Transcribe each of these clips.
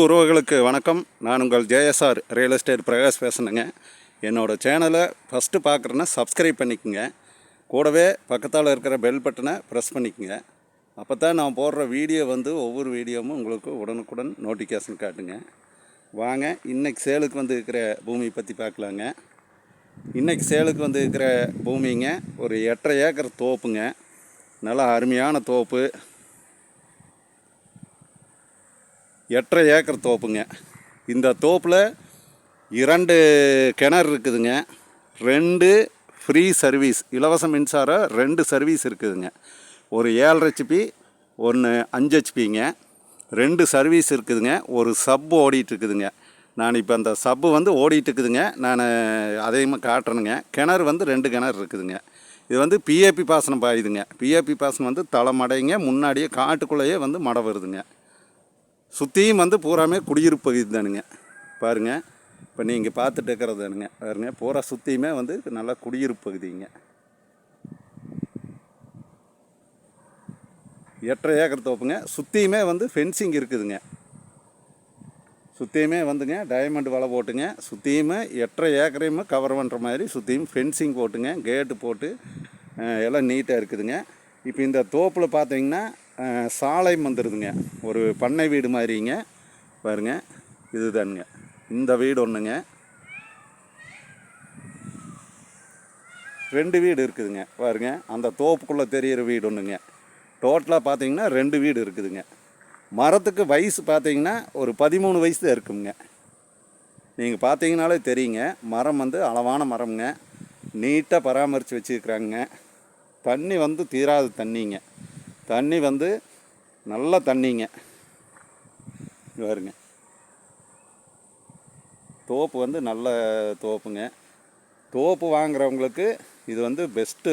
உறவுகளுக்கு வணக்கம். நான் உங்கள் ஜேஎஸ்ஆர் ரியல் எஸ்டேட் பிரகாஷ் பேசுனேங்க. என்னோடய சேனலை ஃபஸ்ட்டு பார்க்குறேன்னா சப்ஸ்கிரைப் பண்ணிக்கோங்க. கூடவே பக்கத்தால் இருக்கிற பெல் பட்டனை ப்ரெஸ் பண்ணிக்கோங்க. அப்போ தான் நான் போடுற வீடியோ ஒவ்வொரு வீடியோவும் உங்களுக்கு உடனுக்குடன் நோட்டிஃபிகேஷன் காட்டுங்க. வாங்க, இன்றைக்கி சேலுக்கு இருக்கிற பூமி பற்றி பார்க்கலாங்க. இன்றைக்கி சேலுக்கு இருக்கிற பூமிங்க ஒரு 8.5 ஏக்கர் தோப்புங்க. நல்லா அருமையான தோப்பு. 8.5 ஏக்கர் தோப்புங்க. இந்த தோப்பில் 2 கிணறு இருக்குதுங்க. 2 ஃப்ரீ சர்வீஸ், இலவச மின்சாரம் 2 சர்வீஸ் இருக்குதுங்க. ஒரு 7.5 HP, ஒன்று 5 HPங்க. 2 சர்வீஸ் இருக்குதுங்க. ஒரு சப் ஓடிட்டுருக்குதுங்க. நான் இப்போ அந்த சப்பு ஓடிட்டுருக்குதுங்க. நான் அதையும் காட்டுறேனுங்க. கிணறு 2 கிணறு இருக்குதுங்க. இது பிஏபி பாசனம் பாயுதுங்க. பிஏபி பாசனம் தலைமடைங்க. முன்னாடியே காட்டுக்குள்ளேயே மடை வருதுங்க. சுற்றியும் பூராமே குடியிருப்பு பகுதி தானுங்க. பாருங்கள், இப்போ நீங்கள் பார்த்துட்டு இருக்கிறது தானுங்க. பாருங்கள், பூரா சுற்றியுமே நல்லா குடியிருப்பு பகுதிங்க. 8.5 ஏக்கர் தோப்புங்க. சுற்றியுமே ஃபென்சிங் இருக்குதுங்க. சுற்றியுமே டைமண்ட் வலை போட்டுங்க. சுற்றியுமே 8.5 ஏக்கரையுமே கவர் பண்ணுற மாதிரி சுற்றியும் ஃபென்சிங் போட்டுங்க. கேட்டு போட்டு எல்லாம் நீட்டாக இருக்குதுங்க. இப்போ இந்த தோப்பில் பார்த்தீங்கன்னா சாலை வந்துடுதுங்க. ஒரு பண்ணை வீடு மாதிரிங்க. பாருங்க, இது தானுங்க இந்த வீடு ஒன்றுங்க. 2 வீடு இருக்குதுங்க. பாருங்க, அந்த தோப்புக்குள்ளே தெரிகிற வீடு ஒன்றுங்க. டோட்டலாக பார்த்தீங்கன்னா 2 வீடு இருக்குதுங்க. மரத்துக்கு வயசு பார்த்தீங்கன்னா ஒரு 13 வயசு தான் இருக்குங்க. நீங்கள் பார்த்தீங்கனாலே தெரியுங்க. மரம் அளவான மரம்ங்க. நீட்டாக பராமரித்து வச்சுருக்குறாங்க. தண்ணி தீராத தண்ணிங்க. தண்ணி நல்ல தண்ணிங்க. பாருங்க, தோப்பு நல்ல தோப்புங்க. தோப்பு வாங்குறவங்களுக்கு இது பெஸ்ட்டு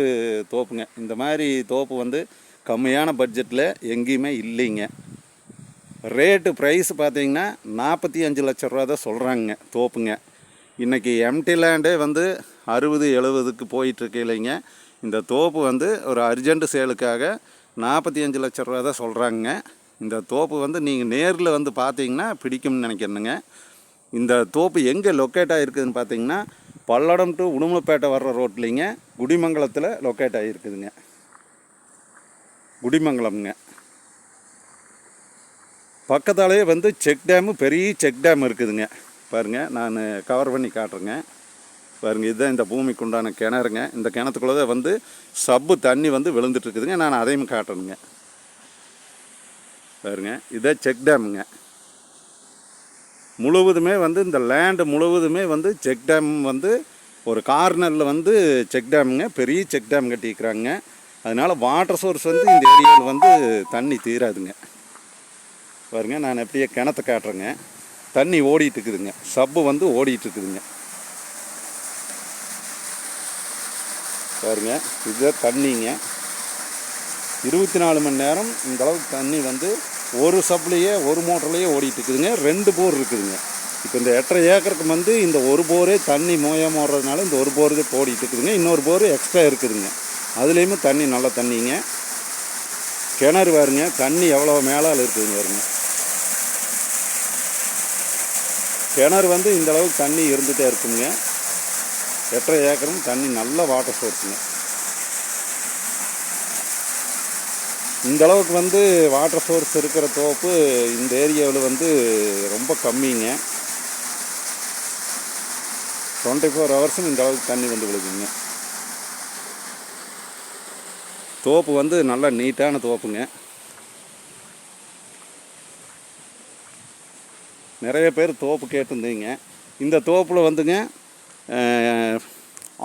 தோப்புங்க. இந்த மாதிரி தோப்பு கம்மியான பட்ஜெட்டில் எங்கேயுமே இல்லைங்க. ரேட்டு ப்ரைஸ் பார்த்தீங்கன்னா 45 லட்ச ரூபா தான் சொல்கிறாங்க தோப்புங்க. இன்றைக்கி எம்டி லேண்டே 60-70க்கு போயிட்டுருக்கு இல்லைங்க. இந்த தோப்பு ஒரு அர்ஜென்ட் சேலுக்காக 45 லட்ச ரூபா தான் சொல்கிறாங்க. இந்த தோப்பு நீங்கள் நேரில் பார்த்தீங்கன்னா பிடிக்கும்னு நினைக்கிறேனுங்க. இந்த தோப்பு எங்கே லொக்கேட் ஆகிருக்குதுன்னு பார்த்தீங்கன்னா பல்லடம் டு உடுமலைப்பேட்டை வர்ற ரோட்லிங்க, குடிமங்கலத்தில் லொக்கேட் ஆகிருக்குதுங்க. குடிமங்கலம்ங்க. பக்கத்தாலேயே செக் டேமு, பெரிய செக் டேம் இருக்குதுங்க. பாருங்கள், நான் கவர் பண்ணி காட்டுறேங்க. பாருங்கள், இதுதான் இந்த பூமிக்கு உண்டான கிணறுங்க. இந்த கிணத்துக்குள்ளே தான் சப்பு தண்ணி விழுந்துட்டுருக்குதுங்க. நான் அதையும் காட்டுறேனுங்க. பாருங்க, இதுதான் செக் டேமுங்க. முழுவதுமே இந்த லேண்டு முழுவதுமே செக் டேம் ஒரு கார்னரில் செக் டேமுங்க. பெரிய செக் டேம் கட்டிக்கிறாங்க. அதனால் வாட்டர் சோர்ஸ் இந்த ஏரியாவில் தண்ணி தீராதுங்க. பாருங்கள், நான் எப்படியே கிணத்தை காட்டுறேங்க. தண்ணி ஓடிட்டுருக்குதுங்க. சப்பு ஓடிட்டுருக்குதுங்க. பாருங்க, இதுதான் தண்ணிங்க. 24 மணி நேரம் இந்த அளவுக்கு தண்ணி ஒரு சப்லேயே ஒரு மோட்டர்லேயே ஓடிட்டு இருக்குதுங்க. 2 போர் இருக்குதுங்க. இப்போ இந்த 8.5 ஏக்கருக்கு இந்த ஒரு போரே தண்ணி மோயாமல் ஓடுறதுனால இந்த ஒரு போர் தான் ஓடிட்டு இருக்குதுங்க. இன்னொரு போர் எக்ஸ்ட்ரா இருக்குதுங்க. அதுலேயுமே தண்ணி நல்ல தண்ணிங்க. கிணறு பாருங்க, தண்ணி எவ்வளோ மேலால் இருக்குதுங்க. பாருங்க, கிணறு இந்த அளவுக்கு தண்ணி இருந்துகிட்டே இருக்குங்க. 8.5 ஏக்கரும் தண்ணி நல்ல வாட்டர் சோர்ஸுங்க. இந்த அளவுக்கு வாட்டர் சோர்ஸ் இருக்கிற தோப்பு இந்த ஏரியாவில் ரொம்ப கம்மிங்க. 24 ஹவர்ஸும் இந்த அளவுக்கு தண்ணி விழுகுங்க. தோப்பு நல்ல நீட்டான தோப்புங்க. நிறைய பேர் தோப்பு கேட்டிருந்தீங்க. இந்த தோப்பில்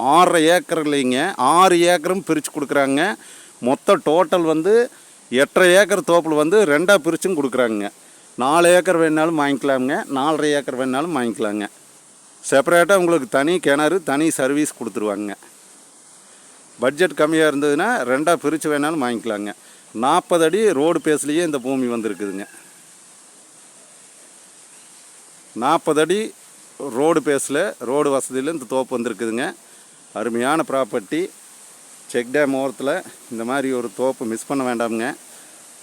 6.5 ஏக்கர் இல்லைங்க, 6 ஏக்கரும் பிரித்து கொடுக்குறாங்க. மொத்தம் டோட்டல் 8.5 ஏக்கர் தோப்பில் 2ஆக பிரிச்சும் கொடுக்குறாங்க. 4 ஏக்கர் வேணாலும் வாங்கிக்கலாமுங்க, 4.5 ஏக்கர் வேணாலும் வாங்கிக்கலாங்க. செப்பரேட்டாக உங்களுக்கு தனி கிணறு, தனி சர்வீஸ் கொடுத்துருவாங்க. பட்ஜெட் கம்மியாக இருந்ததுன்னா 2ஆக பிரித்து வேணாலும் வாங்கிக்கலாங்க. 40 அடி ரோடு பேஸ்லேயே இந்த பூமி இருக்குதுங்க. 40 அடி ரோடு பேஸில், ரோடு வசதியில் இந்த தோப்பு இருக்குதுங்க. அருமையான ப்ராப்பர்ட்டி. செக் டேம் ஓரத்தில் இந்த மாதிரி ஒரு தோப்பு மிஸ் பண்ண வேண்டாமுங்க.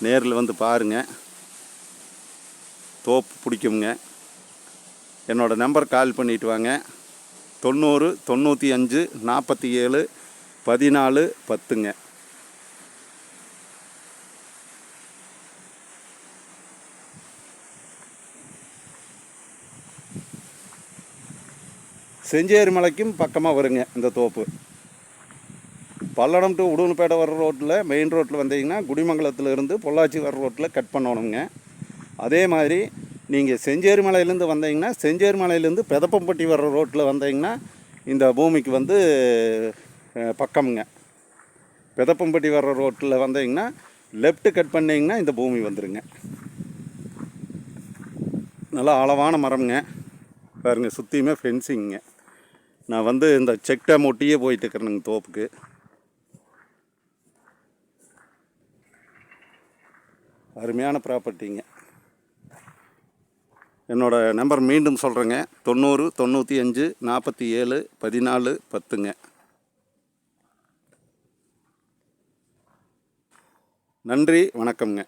நேரில் பாருங்கள். தோப்பு பிடிக்குங்க. என்னோடய நம்பர் கால் பண்ணிவிட்டு வாங்க. 90 95 47 14 10ங்க. செஞ்சேரி மலைக்கும் பக்கமாக வருங்க இந்த தோப்பு. பல்லடம் டு உடுமலைப்பேட்டை வர்ற ரோட்டில், மெயின் ரோட்டில் வந்தீங்கன்னா குடிமங்கலத்துலேருந்து பொள்ளாச்சி வர்ற ரோட்டில் கட் பண்ணணுங்க. அதே மாதிரி நீங்கள் செஞ்சேரி மலையிலேருந்து வந்தீங்கன்னா, செஞ்சேரி மலையிலேருந்து பெதப்பம்பட்டி வர்ற ரோட்டில் வந்தீங்கன்னா இந்த பூமிக்கு வந்து பக்கமுங்க. பெதப்பம்பட்டி வர்ற ரோட்டில் வந்தீங்கன்னா லெஃப்ட்டு கட் பண்ணிங்கன்னா இந்த பூமி வந்துடுங்க. நல்லா அளவான மரம்ங்க. பாருங்கள், சுற்றியுமே ஃபென்சிங்க. நான் வந்து இந்த செக் டேம் ஒட்டியே போயிட்டு இருக்கிறேனுங்க தோப்புக்கு. அருமையான ப்ராப்பர்ட்டிங்க. என்னோடய நம்பர் மீண்டும் சொல்கிறேங்க. 90 95 47 14 10ங்க. நன்றி, வணக்கம்ங்க.